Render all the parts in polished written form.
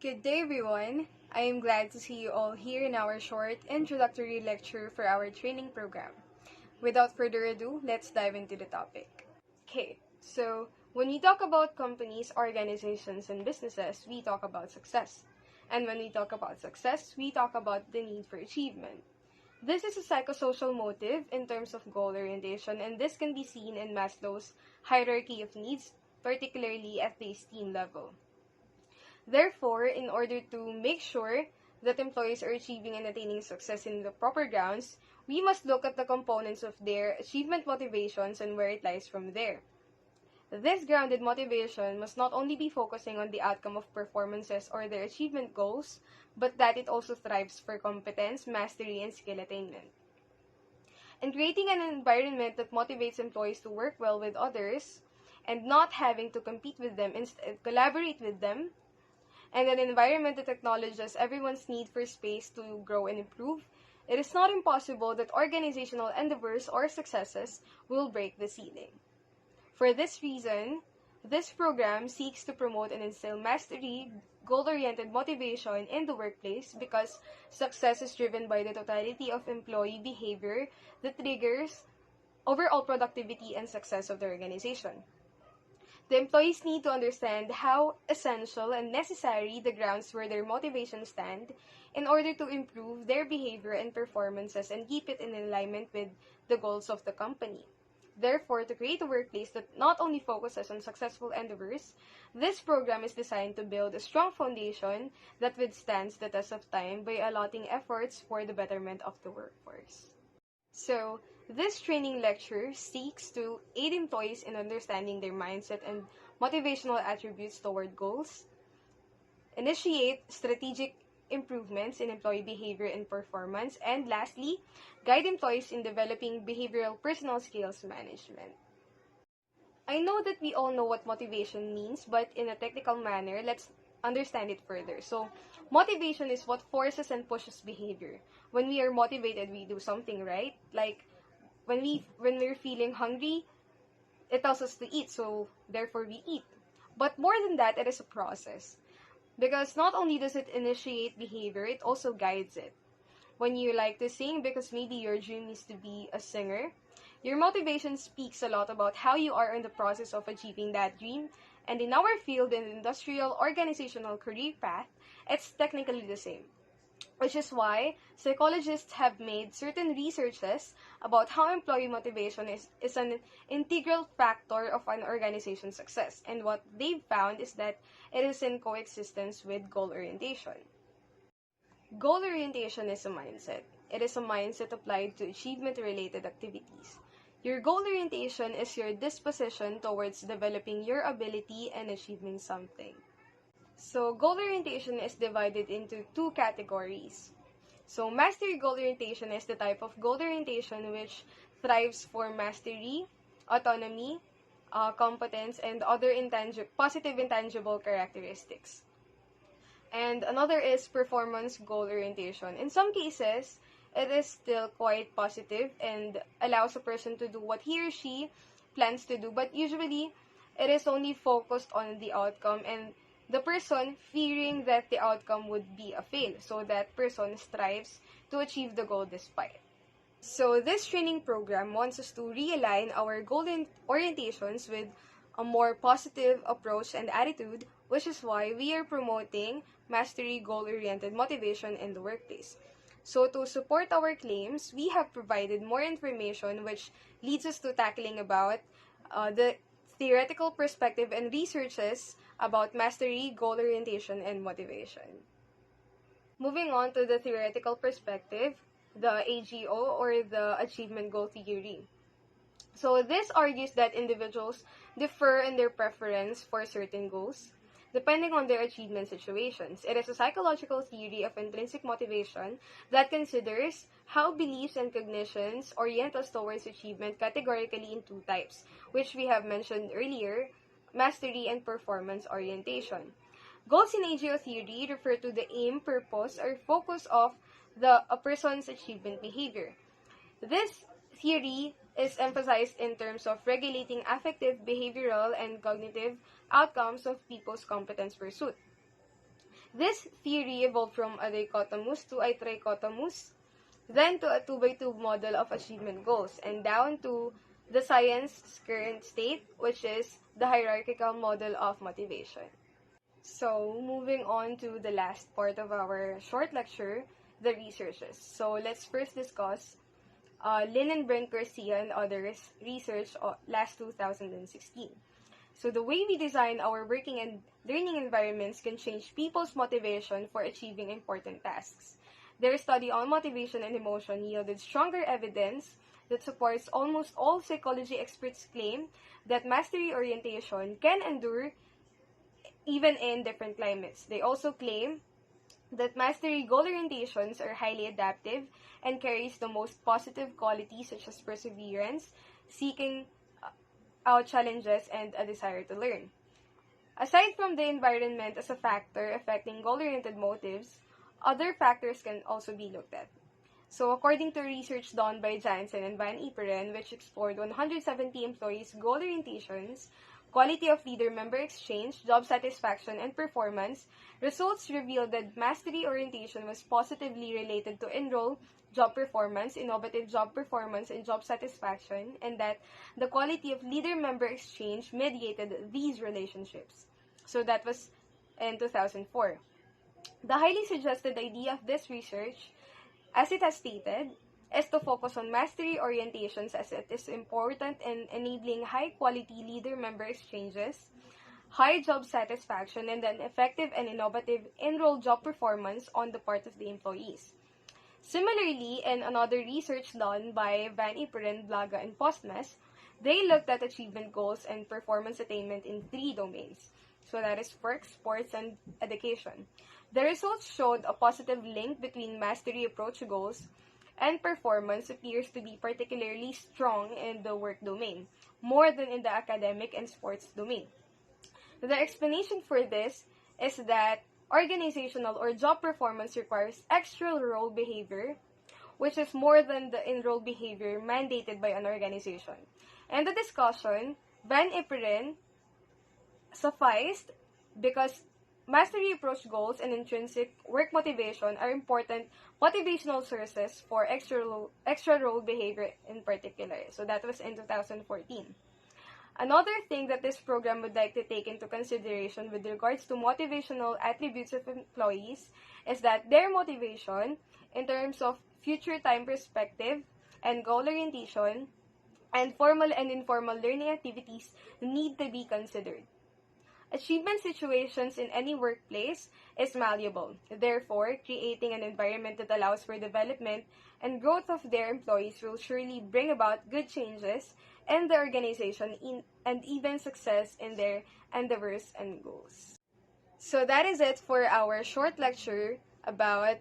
Good day, everyone. I am glad to see you all here in our short introductory lecture for our training program. Without further ado, let's dive into the topic. Okay, so when we talk about companies, organizations, and businesses, we talk about success. And when we talk about success, we talk about the need for achievement. This is a psychosocial motive in terms of goal orientation, and this can be seen in Maslow's hierarchy of needs, particularly at the esteem level. Therefore, in order to make sure that employees are achieving and attaining success in the proper grounds, we must look at the components of their achievement motivations and where it lies from there. This grounded motivation must not only be focusing on the outcome of performances or their achievement goals, but that it also thrives for competence, mastery, and skill attainment. And creating an environment that motivates employees to work well with others and not having to compete with them, instead collaborate with them, and an environment that acknowledges everyone's need for space to grow and improve, it is not impossible that organizational endeavors or successes will break the ceiling. For this reason, this program seeks to promote and instill mastery, goal-oriented motivation in the workplace because success is driven by the totality of employee behavior that triggers overall productivity and success of the organization. The employees need to understand how essential and necessary the grounds where their motivations stand in order to improve their behavior and performances and keep it in alignment with the goals of the company. Therefore, to create a workplace that not only focuses on successful endeavors, this program is designed to build a strong foundation that withstands the test of time by allotting efforts for the betterment of the workforce. So, this training lecture seeks to aid employees in understanding their mindset and motivational attributes toward goals, initiate strategic improvements in employee behavior and performance, and lastly, guide employees in developing behavioral personal skills management. I know that we all know what motivation means, but in a technical manner, let's understand it further. So, motivation is what forces and pushes behavior. When we are motivated, we do something, right? Like, when we're feeling hungry, it tells us to eat, so therefore we eat. But more than that, it is a process. Because not only does it initiate behavior, it also guides it. When you like to sing because maybe your dream is to be a singer, your motivation speaks a lot about how you are in the process of achieving that dream. And in our field, in the industrial organizational career path, it's technically the same. Which is why psychologists have made certain researches about how employee motivation is an integral factor of an organization's success. And what they've found is that it is in coexistence with goal orientation. Goal orientation is a mindset. It is a mindset applied to achievement-related activities. Your goal orientation is your disposition towards developing your ability and achieving something. So, goal orientation is divided into two categories. So, mastery goal orientation is the type of goal orientation which thrives for mastery, autonomy, competence, and other positive intangible characteristics. And another is performance goal orientation. In some cases, it is still quite positive and allows a person to do what he or she plans to do, but usually, it is only focused on the outcome and the person fearing that the outcome would be a fail, so that person strives to achieve the goal despite. So this training program wants us to realign our goal orientations with a more positive approach and attitude, which is why we are promoting mastery goal-oriented motivation in the workplace. So to support our claims, we have provided more information which leads us to tackling about the theoretical perspective and researches about mastery, goal orientation, and motivation. Moving on to the theoretical perspective, the AGO or the Achievement Goal Theory. So this argues that individuals differ in their preference for certain goals, depending on their achievement situations. It is a psychological theory of intrinsic motivation that considers how beliefs and cognitions orient us towards achievement categorically in two types, which we have mentioned earlier, mastery and performance orientation. Goals in AGO theory refer to the aim, purpose, or focus of a person's achievement behavior. This theory is emphasized in terms of regulating affective, behavioral, and cognitive outcomes of people's competence pursuit. This theory evolved from a dichotomous to a trichotomous, then to a 2x2 model of achievement goals, and down to the science's current state, which is the hierarchical model of motivation. So, moving on to the last part of our short lecture, the researches. So, let's first discuss Linenbrink, Garcia, and others' research last 2016. So, the way we design our working and learning environments can change people's motivation for achieving important tasks. Their study on motivation and emotion yielded stronger evidence that supports almost all psychology experts' claim that mastery orientation can endure even in different climates. They also claim that mastery goal orientations are highly adaptive and carries the most positive qualities such as perseverance, seeking out challenges, and a desire to learn. Aside from the environment as a factor affecting goal-oriented motives, other factors can also be looked at. So, according to research done by Jansen and Van Iperen, which explored 170 employees' goal orientations, quality of leader-member exchange, job satisfaction, and performance, results revealed that mastery orientation was positively related to enroll, job performance, innovative job performance, and job satisfaction, and that the quality of leader-member exchange mediated these relationships. So that was in 2004. The highly suggested idea of this research, as it has stated, is to focus on mastery orientations as it is important in enabling high-quality leader-member exchanges, high job satisfaction, and an effective and innovative enrolled job performance on the part of the employees. Similarly, in another research done by Van Iperen, Blaga, and Postmas, they looked at achievement goals and performance attainment in 3 domains. So that is work, sports, and education. The results showed a positive link between mastery approach goals and performance appears to be particularly strong in the work domain, more than in the academic and sports domain. The explanation for this is that organizational or job performance requires extra role behavior, which is more than the in-role behavior mandated by an organization. In the discussion, Van Iperen sufficed because mastery approach goals and intrinsic work motivation are important motivational sources for extra role behavior in particular. So that was in 2014. Another thing that this program would like to take into consideration with regards to motivational attributes of employees is that their motivation in terms of future time perspective and goal orientation and formal and informal learning activities need to be considered. Achievement situations in any workplace is malleable. Therefore, creating an environment that allows for development and growth of their employees will surely bring about good changes in the organization and even success in their endeavors and goals. So that is it for our short lecture about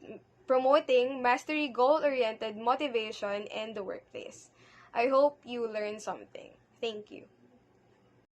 promoting mastery goal-oriented motivation in the workplace. I hope you learned something. Thank you.